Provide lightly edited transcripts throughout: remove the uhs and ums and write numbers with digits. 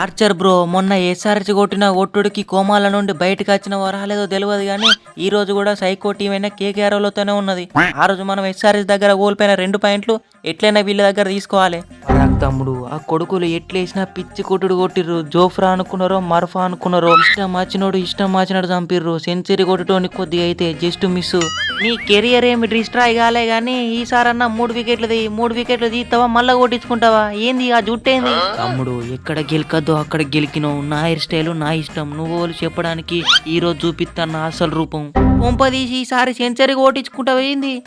Archer bro మొన్న SRH కొట్టిన ఒట్టుడికి కోమాల నుండి బయటకు వచ్చిన వరాలేదో తెలియదు కానీ ఈ రోజు కూడా సైకో టీం అయినా కేకేఆర్ఓలతోనే ఉన్నది. ఆ రోజు మనం ఎస్ఆర్హెచ్ దగ్గర కోల్పోయిన 2 పాయింట్లు ఎట్లయినా వీళ్ళ దగ్గర తీసుకోవాలి. తమ్ముడు ఆ కొడుకులు ఎట్లేసినా పిచ్చి కొట్టుడు కొట్టిర్రు. జోఫ్రా అనుకున్నారో మర్ఫా అనుకున్నారో ఇష్టం వచ్చినట్టు చంపిర్రు. సెంచరీ కొట్టడానికి కొద్దిగా అయితే జస్ట్ మిస్. నీ కెరియర్ ఏమి డిస్ట్రాయ్ కాలే గానీ ఈసారన్నా 3 వికెట్లు తీస్తావా మళ్ళా కొట్టించుకుంటావా ఏంది ఆ జుట్టేంది? తమ్ముడు ఎక్కడ గెలకద్దో అక్కడ గెలికినావు. నా హెయిర్ స్టైల్ నా ఇష్టం. నువ్వు చెప్పడానికి ఈ రోజు చూపిస్తాను అసలు రూపం. కొంపదీసి ఈసారి సెంచరీ కొట్టించుకుంటావు ఏంది?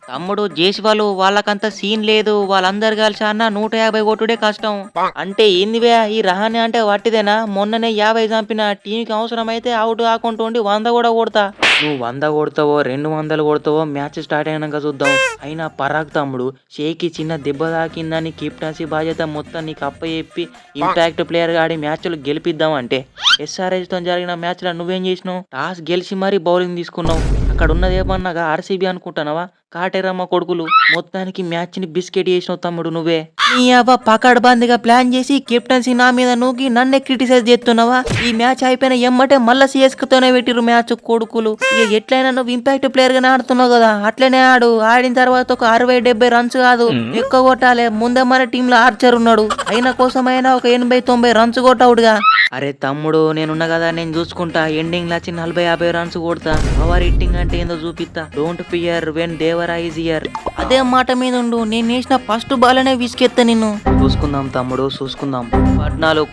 తమ్ముడు జేసివాళ్ళు వాళ్ళకంత సీన్ లేదు. వాళ్ళందరు కలిసి అన్న 150 కొట్టుడే కష్టం. అంటే ఏందివే ఈ రహానే అంటే వట్టిదేనా? మొన్ననే 50 చంపిన టీంకి అవసరమైతే అవుట్ కాకుండా ఉండి 100 కూడా కొడతా. నువ్వు 100 కొడతావో 200 కొడతావో మ్యాచ్ స్టార్ట్ అయినాక చూద్దాం. అయినా పరాగ్ తమ్ముడు షేకి చిన్న దెబ్బ తాకిందని కెప్టెన్సీ బాధ్యత మొత్తం నీకు అప్పచెప్పి ఇంపాక్ట్ ప్లేయర్ గా ఆడి మ్యాచ్లు గెలిపిద్దాం అంటే ఎస్ఆర్హెచ్ తో జరిగిన మ్యాచ్ లో నువ్వేం చేసినావు? టాస్ గెలిచి మరీ బౌలింగ్ తీసుకున్నావు. అక్కడ ఉన్నది ఏమన్నాగా ఆర్సీబీ అనుకుంటున్నావా? కాటేరమ్మ కొడుకులు మొత్తానికి మ్యాచ్ ని బిస్కెట్ చేసినావు తమ్ముడు నువ్వే. నీ అవ్వ పకడ్ బందిగా ప్లాన్ చేసి కెప్టెన్సీ నా మీద నూకి నన్నే క్రిటిసైజ్ చేస్తున్నావా? ఈ మ్యాచ్ అయిపోయిన ఎమ్మటే మళ్ళా సిఎస్కే తోనే పెట్టిరు మ్యాచ్ కొడుకులు. ఇక ఎట్లయినా నువ్వు ఇంపాక్ట్ ప్లేయర్ గానే ఆడుతున్నావు కదా, అట్లనే ఆడు. ఆడిన తర్వాత ఒక 60-70 రన్స్ కాదు ఎక్కువ కొట్టాలి. ముందే మన టీమ్ లో ఆర్చర్ ఉన్నాడు. అయిన కోసమైనా ఒక 80-90 రన్స్ కొట్టవుడుగా. అరే తమ్ముడు నేనున్నా కదా, నేను చూసుకుంటా. ఎండింగ్ లో వచ్చి 40-50 రన్స్ కొడతా. పవర్ హిట్టింగ్ అంటే ఏందో చూపిస్తా. Don't fear when Devara is here. అదే మాట మీద ఉండు. నేను వేసిన ఫస్ట్ బాల్ అనే విసికెత్తా నిన్ను. చూసుకుందాం తమ్ముడు చూసుకుందాం. 14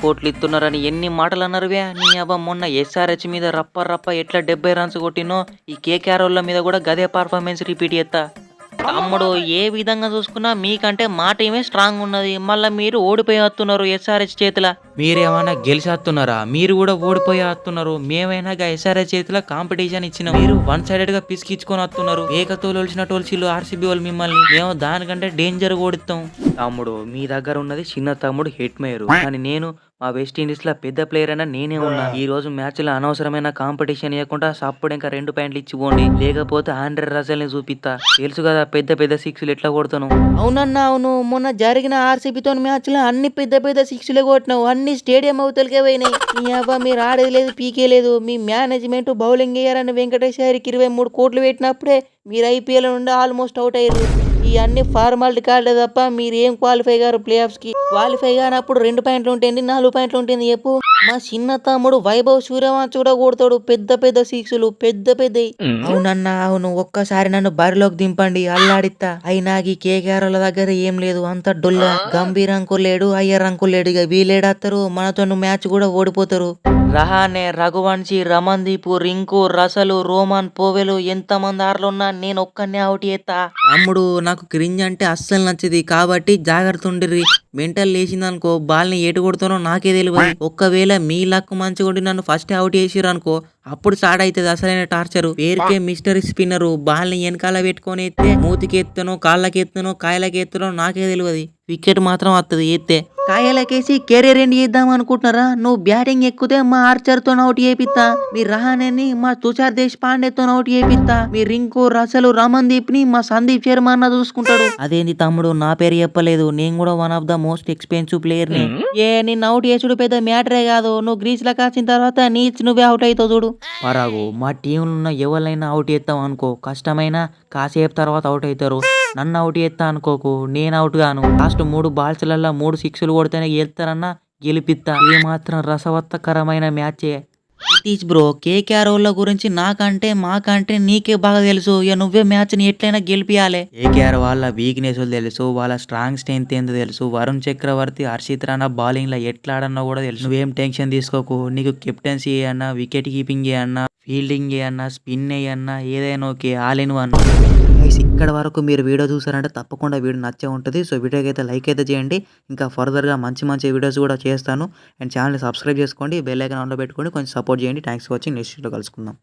కోట్లు ఇస్తున్నారు అని ఎన్ని మాటలు అన్నారువే. నీ అబ్బా మొన్న ఎస్ఆర్హెచ్ మీద రప్ప ఎట్లా 70 రన్స్ కొట్టినో ఈ కేకేఆర్ మీద కూడా గదే పర్ఫార్మెన్స్ రిపీట్ చేస్తా. తమ్ముడు ఏ విధంగా చూసుకున్నా మీకంటే మా టీమే స్ట్రాంగ్ ఉన్నది. మళ్ళీ మీరు ఓడిపోయేస్తున్నారు ఎస్ఆర్హెచ్ చేతిలో. మీరేమైనా గెలిచేస్తున్నారా? మీరు కూడా ఓడిపోయేస్తున్నారు. మేమైనా ఎస్ఆర్హెచ్ చేతిలో కాంపిటీషన్ ఇచ్చిన మీరు 1 సైడెడ్ గా పిసికించుకొని వస్తున్నారు. ఏకతోలిన టోల్చిల్లు ఆర్సీబీ వాళ్ళు మిమ్మల్ని. మేము దానికంటే డేంజర్ ఓడిస్తాం. తమ్ముడు మీ దగ్గర ఉన్నది చిన్న తమ్ముడు హిట్ మేయర్, కానీ నేను మా వెస్టిండీస్ లో పెద్ద ప్లేయర్ అయినా నేనే ఉన్నా. ఈ రోజు మ్యాచ్ లో అనవసరమైన కాంపిటీషన్ ఇవ్వకుండా సప్పుడు ఇంకా 2 పాయింట్లు ఇచ్చిపోండి, లేకపోతే ఆండ్రే రసెల్ ని చూపిస్తా. తెలుసు కదా పెద్ద సిక్స్లు ఎట్లా కొడతాను. అవునన్నా అవును, మొన్న జరిగిన ఆర్సీబీతో మ్యాచ్ లో అన్ని పెద్ద సిక్స్లే కొట్టినావు. అన్ని స్టేడియం అవతలకే పోయినాయి. మీ అబ్బా మీరు ఆడేది లేదు పీకే లేదు. మీ మేనేజ్మెంట్ బౌలింగ్ వేయాలని వెంకటేష్ గారికి 23 కోట్లు పెట్టినప్పుడే మీరు ఐపీఎల్ నుండి ఆల్మోస్ట్ అవుట్ అయ్యారు. ఈ అన్ని ఫార్మాలిటీ కార్డులే తప్ప మీరు ఏం క్వాలిఫై గారు ప్లే ఆఫ్స్ కి. క్వాలిఫై కానప్పుడు 2 పాయింట్లు ఉంటుంది, 4 పాయింట్లు ఉంటుంది చెప్పు. మా చిన్న తమ్ముడు వైభవ్ సూర్యవంశ్ కూడా కొడతాడు పెద్ద సిక్స్లు పెద్దయి. అవునన్నా అవును, ఒక్కసారి నన్ను బరిలోకి దింపండి అల్లాడిత్తా. అయినా ఈ కేకేఆర్ దగ్గర ఏం లేదు, అంత డొల్ల. గంభీర్ అంకుల్ లేడు, అయ్యర్ అంకుల్ లేడు. ఇక వీళ్ళేడత్తారు మనతో మ్యాచ్ కూడా ఓడిపోతారు. రహానే, రఘువంశీ, రమన్దీప్, రింకు, రసలు, రోమన్, పోవెలు ఎంతమంది ఆర్లున్నా నేను ఒక్కనే అవుట్ చేస్తా. తమ్ముడు నాకు క్రింజ్ అంటే అస్సలు నచ్చది, కాబట్టి జాగ్రత్త ఉండిర్రి. మెంటల్ లేచిందనుకో బాల్ ని ఎటు కొడుతానో నాకే తెలియదు. ఒక్కవేళ మీ లక్ మంచిగా ఉండి నన్ను ఫస్ట్ అవుట్ చేసిర్రు అనుకో అప్పుడు స్టార్ట్ అవుతుంది అసలైన టార్చర్. పేరుకే మిస్టరీ స్పిన్నరు. బాల్ ని వెనకాల పెట్టుకొని ఎత్తే మూతికి ఎత్తానో కాళ్ళకి ఎత్తానో కాయలకి ఎత్తానో నాకే తెలియదు. వికెట్ మాత్రం వస్తుంది ఎత్తే. కాయలకేసి కెరీర్ ఎండ్ చేద్దాం అనుకుంటున్నారా? నువ్వు బ్యాటింగ్ ఎక్కుతే మా ఆర్చర్ తో అవుట్ చేపిస్తా. మీ రహానేని మా తుషార్ దేశ్ పాండేతో అవుట్ చేపిస్తా. మీ రింకు, రసలు, రమన్దీప్ ని మా సందీప్ శర్మ అన్న చూసుకుంటాడు. అదేంది తమ్ముడు నా పేరు చెప్పలేదు? నేను కూడా one of the most expensive player ని. నిన్ను అవుట్ చేసుడు పెద్ద మ్యాటరే కాదు. నువ్వు గ్రీస్ లో కాసిన తర్వాత నువ్వే అవుట్ అవుతావు చూడు. పరాగు మా టీంలో ఉన్న ఎవరైనా అవుట్ చేస్తాం అనుకో కష్టమైనా కాసేపు తర్వాత అవుట్ అవుతారు. నన్ను అవుట్ చేస్తా అనుకోకు, నేను అవుట్ గాను. లాస్ట్ 3 బాల్స్లల్లా 3 సిక్స్లు కొడితేనే గెలుస్తారన్నా గెలిపిస్తా. ఇది మాత్రం రసవత్తకరమైన మ్యాచే. నితీష్ బ్రో కేకేఆర్ వాళ్ళ గురించి నాకంటే మాకంటే నీకే బాగా తెలుసు. ఇక నువ్వే మ్యాచ్ ని ఎట్లయినా గెలిపియాలి. కేకేఆర్ వాళ్ళ వీక్నెస్ తెలుసు, వాళ్ళ స్ట్రాంగ్ స్ట్రెంత్ ఏందో తెలుసు. వరుణ్ చక్రవర్తి, హర్షిత్ రాణా బౌలింగ్ లో ఎట్లా ఆడన్నా కూడా తెలుసు. నువ్వేం టెన్షన్ తీసుకోకు. నీకు కెప్టెన్సీ అన్నా, వికెట్ కీపింగ్ అన్నా, ఫీల్డింగ్ అన్నా, స్పిన్ అన్నా ఏదైనా ఓకే, ఆల్ ఇన్ వన్. ఇక్కడ వరకు మీరు వీడియో చూసారంటే తప్పకుండా వీడియో నచ్చే ఉంటుంది. సో వీడియోకి అయితే లైక్ అయితే చేయండి. ఇంకా ఫర్దర్గా మంచి వీడియోస్ కూడా చేస్తాను. అండ్ ఛానల్ని సబ్స్క్రైబ్ చేసుకోండి, బెల్ ఐకాన్ ఆన్లో పెట్టుకోండి, కొంచెం సపోర్ట్ చేయండి. Thanks for watching. Next video కలుసుకుందాం.